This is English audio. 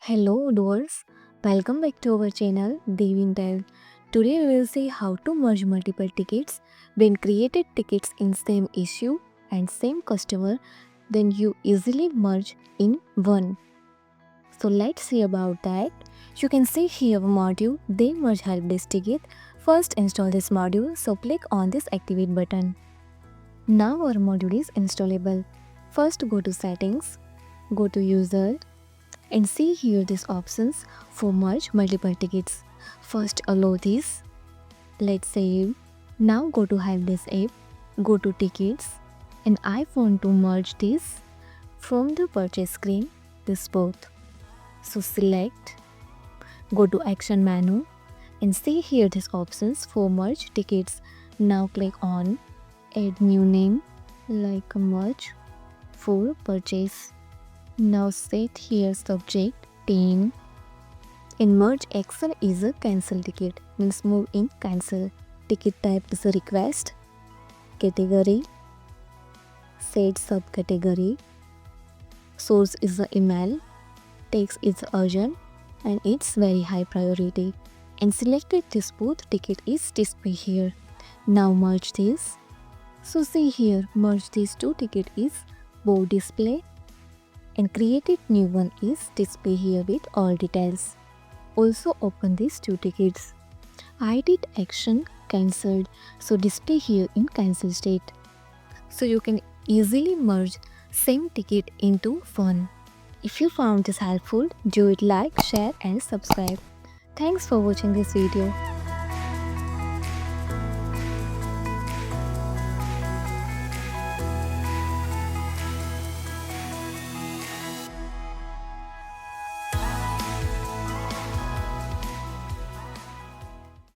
Hello doers, welcome back to our channel Devintelle. Today we will see how to merge multiple tickets when created tickets in same issue and same customer, then you easily merge in one. So let's see about that. You can see here module they merge helpdesk ticket. First install this module, so click on this activate button. Now our module is installable. First go to settings, go to user and see here these options for merge multiple tickets. First allow this. Let's save. Now go to Helpdesk app, go to tickets, and I want to merge this from the purchase screen, this both. So select, go to action menu and see here these options for merge tickets. Now click on add new name like merge for purchase. Now set here subject 10 and merge action is a cancel ticket, means move in cancel. Ticket type is a request, category, set subcategory, source is the email, text is urgent and it's very high priority, and selected this both ticket is display here. Now merge this. So see here merge these two ticket is both display and created new one is display here with all details. Also open these two tickets. I did action cancelled, so display here in cancel state. So you can easily merge same ticket into one. If you found this helpful, do it like, share and subscribe. Thanks for watching this video.